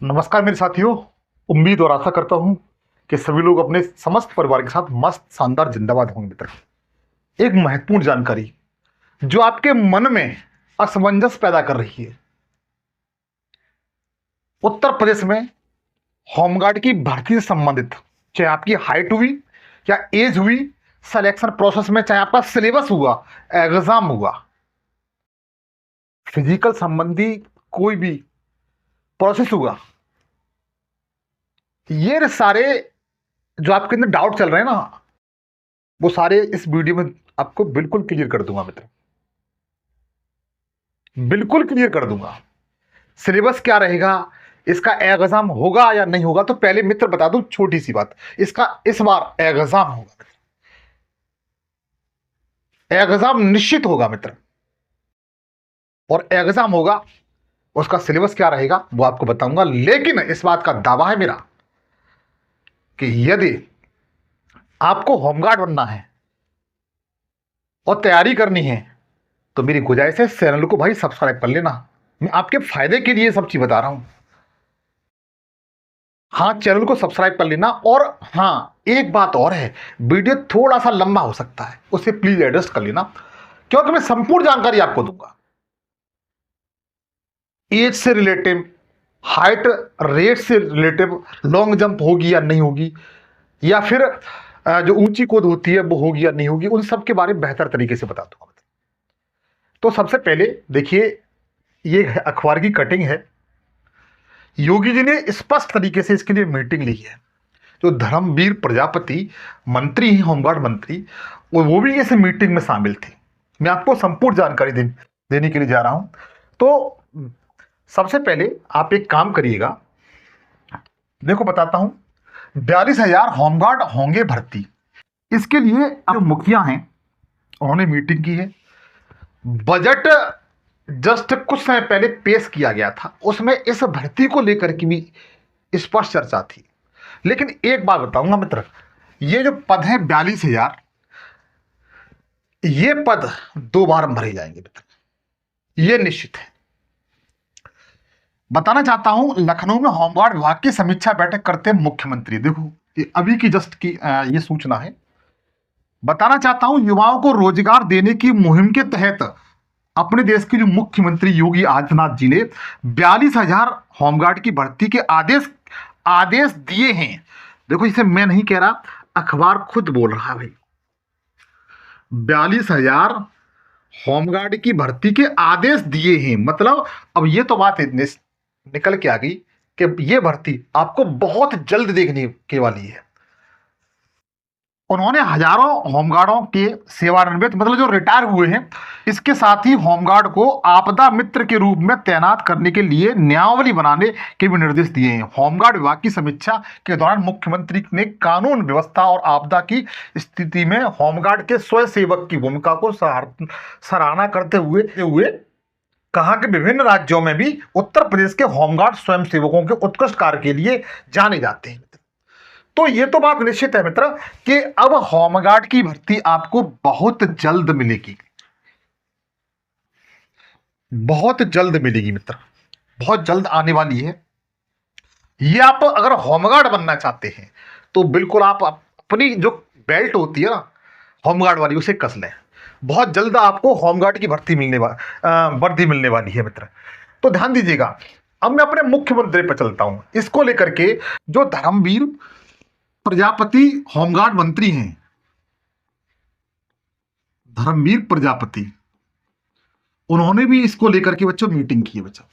नमस्कार मेरे साथियों। उम्मीद और आशा करता हूं कि सभी लोग अपने समस्त परिवार के साथ मस्त शानदार जिंदाबाद होंगे। मित्र, एक महत्वपूर्ण जानकारी जो आपके मन में असमंजस पैदा कर रही है। उत्तर प्रदेश में होमगार्ड की भर्ती से संबंधित, चाहे आपकी हाइट हुई या एज हुई, सिलेक्शन प्रोसेस में चाहे आपका सिलेबस हुआ, एग्जाम हुआ, फिजिकल संबंधी कोई भी प्रोसेस हुआ, ये सारे जो आपके अंदर डाउट चल रहे हैं ना, वो सारे इस वीडियो में आपको बिल्कुल क्लियर कर दूंगा। मित्र, बिल्कुल क्लियर कर दूंगा। सिलेबस क्या रहेगा, इसका एग्जाम होगा या नहीं होगा। तो पहले मित्र बता दूं छोटी सी बात, इसका इस बार एग्जाम होगा। एग्जाम निश्चित होगा मित्र, और एग्जाम होगा। उसका सिलेबस क्या रहेगा वो आपको बताऊंगा। लेकिन इस बात का दावा है मेरा कि यदि आपको होमगार्ड बनना है और तैयारी करनी है तो मेरी गुजारिश है, चैनल को भाई सब्सक्राइब कर लेना। मैं आपके फायदे के लिए सब चीज बता रहा हूं। हाँ, चैनल को सब्सक्राइब कर लेना। और हाँ, एक बात और है, वीडियो थोड़ा सा लंबा हो सकता है, उसे प्लीज एडजस्ट कर लेना, क्योंकि मैं संपूर्ण जानकारी आपको दूंगा। एज से रिलेटिव, हाइट रेट से रिलेटिव, लॉन्ग जंप होगी या नहीं होगी, या फिर जो ऊंची कूद होती है वो होगी या नहीं होगी, उन सब के बारे में बेहतर तरीके से बता दूंगा। तो सबसे पहले देखिए, ये अखबार की कटिंग है। योगी जी ने स्पष्ट तरीके से इसके लिए मीटिंग ली है। जो धर्मवीर प्रजापति मंत्री हैं, होमगार्ड मंत्री, वो भी इस मीटिंग में शामिल थे। मैं आपको संपूर्ण जानकारी देने के लिए जा रहा हूं। तो सबसे पहले आप एक काम करिएगा, देखो बताता हूं। 42,000 होमगार्ड होंगे भर्ती। इसके लिए जो मुखिया हैं उन्होंने मीटिंग की है। बजट जस्ट कुछ समय पहले पेश किया गया था, उसमें इस भर्ती को लेकर की भी स्पष्ट चर्चा थी। लेकिन एक बात बताऊंगा मित्र, ये जो पद है 42,000, ये पद 2 बार भरे जाएंगे मित्र, ये निश्चित है। बताना चाहता हूं, लखनऊ में होमगार्ड विभाग की समीक्षा बैठक करते मुख्यमंत्री। देखो, ये अभी की जस्ट की ये सूचना है। बताना चाहता हूं, युवाओं को रोजगार देने की मुहिम के तहत अपने देश के जो मुख्यमंत्री योगी आदित्यनाथ जी ने 42,000 होमगार्ड की भर्ती के आदेश आदेश दिए हैं। देखो, इसे मैं नहीं कह रहा, अखबार खुद बोल रहा है भाई। 42,000 होमगार्ड की भर्ती के आदेश दिए हैं, मतलब अब ये तो बात निकल के आ गई कि ये भर्ती आपको बहुत जल्द देखने के वाली है। उन्होंने हजारों होमगार्डों के सेवानिवृत्त, मतलब जो रिटायर हुए हैं, इसके साथ ही होमगार्ड को आपदा मित्र के रूप में तैनात करने के लिए नियमावली बनाने के भी निर्देश दिए हैं। होमगार्ड विभाग की समीक्षा के दौरान मुख्यमंत्री ने कानून व्यवस्था और आपदा की स्थिति में होमगार्ड के स्वयंसेवक की भूमिका को सराहना करते हुए कहा कि विभिन्न राज्यों में भी उत्तर प्रदेश के होमगार्ड स्वयंसेवकों के उत्कृष्ट कार्य के लिए जाने जाते हैं। तो ये तो बात निश्चित है मित्र कि अब होमगार्ड की भर्ती आपको बहुत जल्द मिलेगी, बहुत जल्द मिलेगी मित्र, बहुत जल्द आने वाली है। ये आप अगर होमगार्ड बनना चाहते हैं तो बिल्कुल आप अपनी जो बेल्ट होती है ना होमगार्ड वाली, उसे कस लें। बहुत जल्द आपको होमगार्ड की वर्दी मिलने वाली है मित्र। तो ध्यान दीजिएगा। अब मैं अपने मुख्यमंत्री पर चलता हूं। इसको लेकर के जो धर्मवीर प्रजापति होमगार्ड मंत्री हैं, धर्मवीर प्रजापति, उन्होंने भी इसको लेकर के बच्चों मीटिंग की है बच्चों।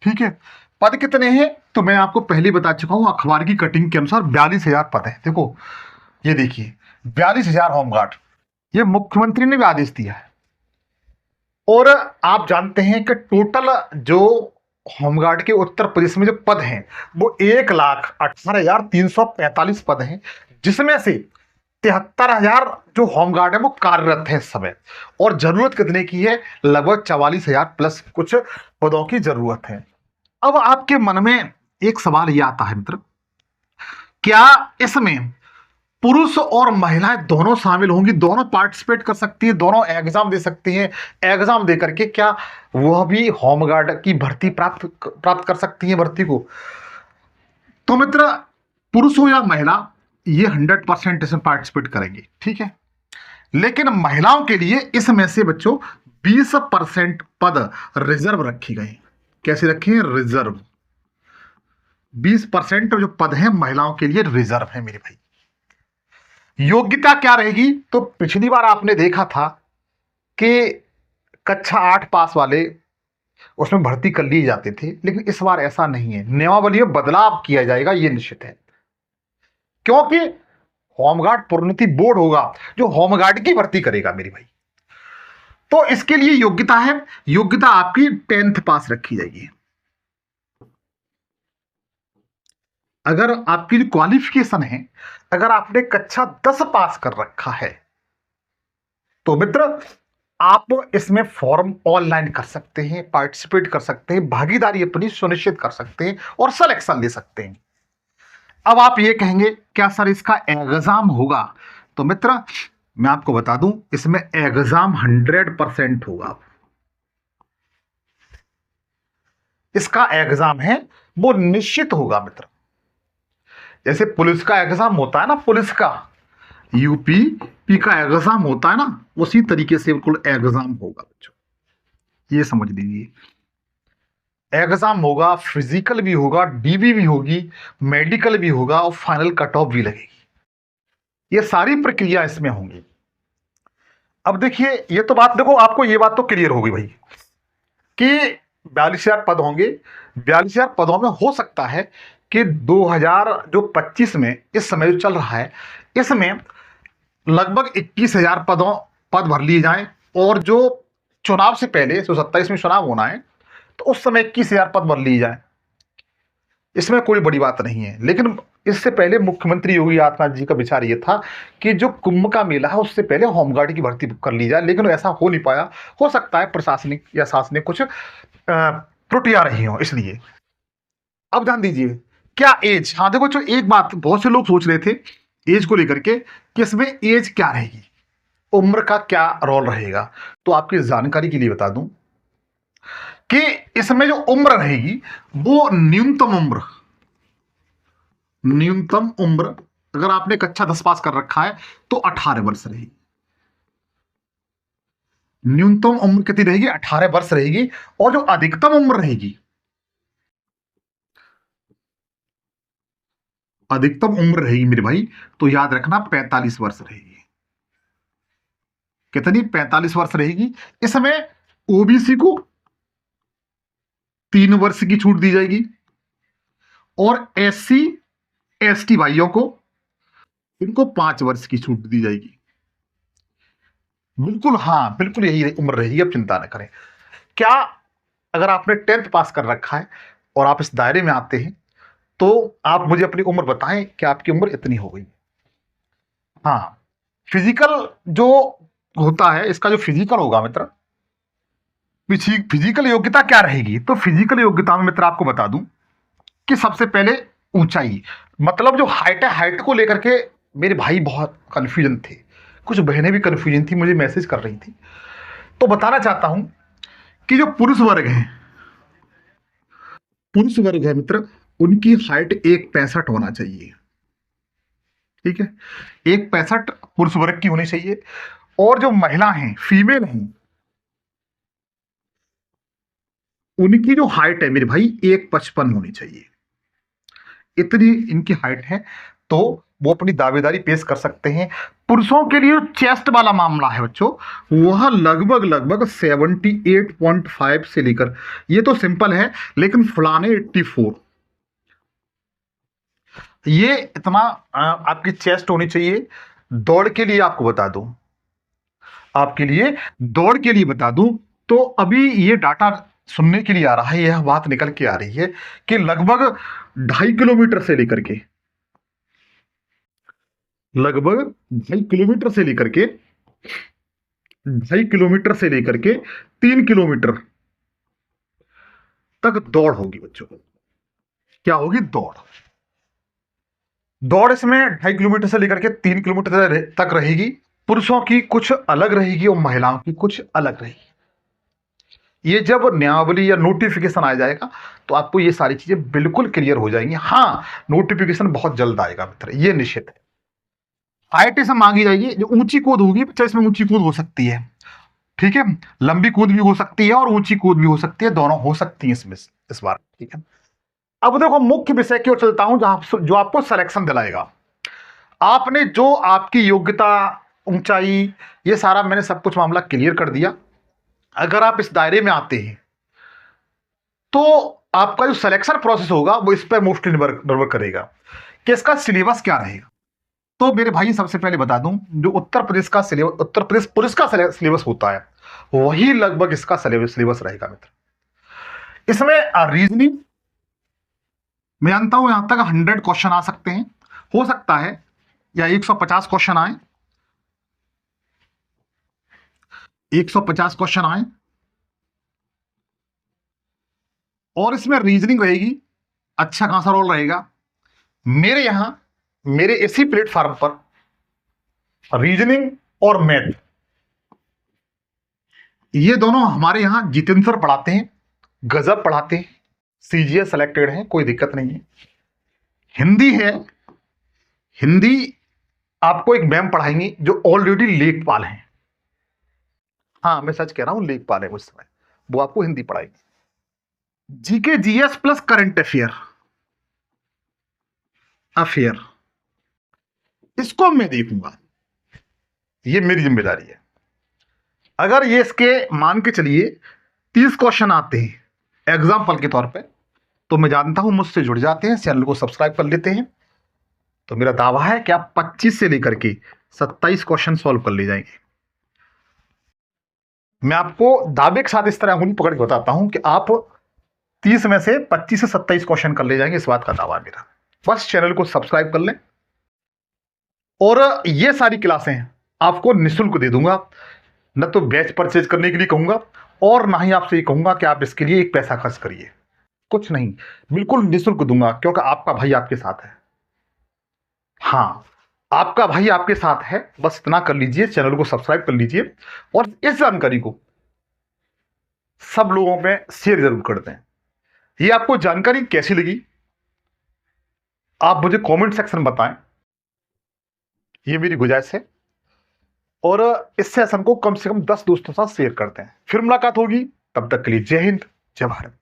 ठीक है, पद कितने हैं तो मैं आपको पहले बता चुका हूं, अखबार की कटिंग के अनुसार 42,000 पद है। देखो, ये देखिए 42,000 होमगार्ड, ये मुख्यमंत्री ने भी आदेश दिया है। और आप जानते हैं कि टोटल जो होमगार्ड के उत्तर प्रदेश में जो पद हैं वो 1,18,345 पद हैं, जिसमें से 73,000 जो होमगार्ड है वो कार्यरत है इस समय। और जरूरत कितने की है? लगभग 44,000 प्लस कुछ पदों की जरूरत है। अब आपके मन में एक सवाल यह आता है मित्र, क्या इसमें पुरुष और महिलाएं दोनों शामिल होंगी, दोनों पार्टिसिपेट कर सकती है, दोनों एग्जाम दे सकती हैं? एग्जाम दे करके क्या वह भी होमगार्ड की भर्ती प्राप्त कर सकती है भर्ती को? तो मित्र, पुरुष हो या महिला, ये 100% इसमें पार्टिसिपेट करेंगे, ठीक है। लेकिन महिलाओं के लिए इसमें से बच्चों 20% पद रिजर्व रखे गए। कैसे रखे हैं? रिजर्व। 20% जो पद हैं महिलाओं के लिए रिजर्व है मेरे भाई। योग्यता क्या रहेगी? तो पिछली बार आपने देखा था कि कक्षा 8 पास वाले उसमें भर्ती कर लिए जाते थे, लेकिन इस बार ऐसा नहीं है। नियमावली में बदलाव किया जाएगा, यह निश्चित है, क्योंकि होमगार्ड प्रोन्नति बोर्ड होगा जो होमगार्ड की भर्ती करेगा मेरी भाई। तो इसके लिए योग्यता है, योग्यता आपकी 10th पास रखी जाएगी। अगर आपकी जो क्वालिफिकेशन है, अगर आपने कक्षा 10 पास कर रखा है तो मित्र आप इसमें फॉर्म ऑनलाइन कर सकते हैं, पार्टिसिपेट कर सकते हैं, भागीदारी अपनी सुनिश्चित कर सकते हैं और सिलेक्शन ले सकते हैं। अब आप ये कहेंगे क्या सर इसका एग्जाम होगा? तो मित्र मैं आपको बता दूं, इसमें एग्जाम 100% होगा। इसका एग्जाम है वो निश्चित होगा मित्र। जैसे पुलिस का एग्जाम होता है ना, पुलिस का यूपी का एग्जाम होता है ना, उसी तरीके से बिल्कुल एग्जाम होगा बच्चों, ये समझ लीजिए। एग्जाम होगा, फिजिकल भी होगा, डीबी भी होगी, मेडिकल भी होगा और फाइनल कट ऑफ भी लगेगी। ये सारी प्रक्रिया इसमें होंगी। अब देखिए, ये तो बात देखो, आपको ये बात तो क्लियर होगी भाई कि 42,000 पद होंगे। 42,000 पदों में हो सकता है कि 2025 में इस समय जो चल रहा है इसमें लगभग 21,000 पद भर लिए जाएं, और जो चुनाव से पहले जो 27 में चुनाव होना है तो उस समय 21,000 पद भर लिए जाएं। इसमें कोई बड़ी बात नहीं है। लेकिन इससे पहले मुख्यमंत्री योगी आदित्यनाथ जी का विचार ये था कि जो कुंभ का मेला है उससे पहले होमगार्ड की भर्ती कर ली जाए, लेकिन ऐसा हो नहीं पाया। हो सकता है प्रशासनिक या शासनिक कुछ त्रुटियां रही हों, इसलिए। अब ध्यान दीजिए, क्या एज, हाँ देखो, जो एक बात बहुत से लोग सोच रहे थे एज को लेकर के कि इसमें एज क्या रहेगी, उम्र का क्या रोल रहेगा। तो आपकी जानकारी के लिए बता दूं कि इसमें जो उम्र रहेगी वो न्यूनतम उम्र अगर आपने कक्षा 10 पास कर रखा है तो 18 वर्ष रहेगी। न्यूनतम उम्र कितनी रहेगी? 18 वर्ष रहेगी। और जो अधिकतम उम्र रहेगी, अधिकतम उम्र रहेगी मेरे भाई, तो याद रखना 45 वर्ष रहेगी। कितनी? 45 वर्ष रहेगी। इसमें ओबीसी को 3 वर्ष की छूट दी जाएगी और एससी एसटी भाइयों को इनको 5 वर्ष की छूट दी जाएगी। बिल्कुल, हाँ बिल्कुल यही उम्र रहेगी, अब चिंता न करें। क्या अगर आपने 10th पास कर रखा है और आप इस दायरे में आते हैं तो आप मुझे अपनी उम्र बताएं कि आपकी उम्र इतनी हो गई। हाँ, फिजिकल जो होता है, इसका जो फिजिकल होगा मित्र, फिजिकल योग्यता क्या रहेगी? तो फिजिकल योग्यता में मित्र आपको बता दूं कि सबसे पहले ऊंचाई, मतलब जो हाइट है, हाइट को लेकर के मेरे भाई बहुत कंफ्यूजन थे, कुछ बहनें भी कंफ्यूजन थी, मुझे मैसेज कर रही थी। तो बताना चाहता हूं कि जो पुरुष वर्ग है मित्र, उनकी हाइट 1.65 होना चाहिए, ठीक है। 1.65 पुरुष वर्ग की होनी चाहिए। और जो महिला हैं, फीमेल हैं, उनकी जो हाइट है मेरे भाई 1.55 होनी चाहिए। इतनी इनकी हाइट है तो वो अपनी दावेदारी पेश कर सकते हैं। पुरुषों के लिए चेस्ट वाला मामला है बच्चों, वह लगभग 78.5 से लेकर, ये तो सिंपल है, लेकिन फलाने 84, ये इतना आपकी चेस्ट होनी चाहिए। दौड़ के लिए आपको बता दूं, तो अभी ये डाटा सुनने के लिए आ रहा है, यह बात निकल के आ रही है कि लगभग 2.5 किलोमीटर से लेकर के 3 किलोमीटर तक दौड़ होगी बच्चों। क्या होगी? दौड़ इसमें 2.5 किलोमीटर से लेकर के 3 किलोमीटर तक रहेगी। पुरुषों की कुछ अलग रहेगी और महिलाओं की कुछ अलग रहेगी। ये जब नियमावली या नोटिफिकेशन आ जाएगा तो आपको ये सारी चीजें बिल्कुल क्लियर हो जाएंगी। हाँ, नोटिफिकेशन बहुत जल्द आएगा मित्र, ये निश्चित है। आईआईटी से मांगी जाएगी जो ऊंची कूद होगी, बच्चा इसमें ऊंची कूद हो सकती है, ठीक है, लंबी कूद भी हो सकती है और ऊंची कूद भी हो सकती है, दोनों हो सकती है इसमें इस बार, ठीक है। अब देखो मुख्य विषय की ओर चलता हूं जहां जो आपको सिलेक्शन दिलाएगा। आपने जो आपकी योग्यता, ऊंचाई, ये सारा मैंने सब कुछ मामला क्लियर कर दिया। अगर आप इस दायरे में आते हैं तो आपका जो सिलेक्शन प्रोसेस होगा वो इस पर मोस्टली निर्भर करेगा कि इसका सिलेबस क्या रहेगा। तो मेरे भाई सबसे पहले बता दूं, जो उत्तर प्रदेश का सिलेबस, उत्तर प्रदेश पुलिस का सिलेबस होता है वही लगभग इसका सिलेबस रहेगा मित्र। इसमें रीजनिंग मैं जानता हूं यहां तक 100 क्वेश्चन आ सकते हैं, हो सकता है या 150 क्वेश्चन आए, 150 क्वेश्चन आए। और इसमें रीजनिंग रहेगी, अच्छा खासा रोल रहेगा। मेरे यहां मेरे इसी प्लेटफॉर्म पर रीजनिंग और मैथ ये दोनों हमारे यहां जितेंद्र सर पढ़ाते हैं, गजब पढ़ाते हैं, सीजीएस सेलेक्टेड है, कोई दिक्कत नहीं है। हिंदी है, हिंदी आपको एक मैम पढ़ाएंगी जो ऑलरेडी लेखपाल हैं। हाँ मैं सच कह रहा हूं, लेखपाल है उस समय, वो आपको हिंदी पढ़ाएंगे। GK GS plus current affair इसको मैं देखूंगा, ये मेरी जिम्मेदारी है। अगर ये इसके मान के चलिए 30 क्वेश्चन आते हैं एग्जाम्पल के तौर पे, तो मैं जानता हूं मुझसे जुड़ जाते हैं, चैनल को सब्सक्राइब कर लेते हैं, तो मेरा दावा है कि आप 25 से लेकर के 27 क्वेश्चन सॉल्व कर ले जाएंगे। मैं आपको दावे के साथ इस तरह अंगुली पकड़ के बताता हूं कि आप 30 में से 25 से 27 क्वेश्चन कर ले जाएंगे, इस बात का दावा है मेरा। बस चैनल को सब्सक्राइब कर लें, और ये सारी क्लासें आपको निःशुल्क दे दूंगा, न तो बैच परचेज करने के लिए कहूंगा और ना ही आपसे ये कहूंगा कि आप इसके लिए एक पैसा खर्च करिए, कुछ नहीं, बिल्कुल निःशुल्क दूंगा, क्योंकि आपका भाई आपके साथ है। हाँ, आपका भाई आपके साथ है, बस इतना कर लीजिए, चैनल को सब्सक्राइब कर लीजिए और इस जानकारी को सब लोगों में शेयर जरूर कर दें। ये आपको जानकारी कैसी लगी आप मुझे कमेंट सेक्शन में बताएं, ये मेरी गुजारिश है। और इस सेशन को कम से कम 10 दोस्तों के साथ शेयर करते हैं। फिर मुलाकात होगी, तब तक के लिए जय हिंद, जय भारत।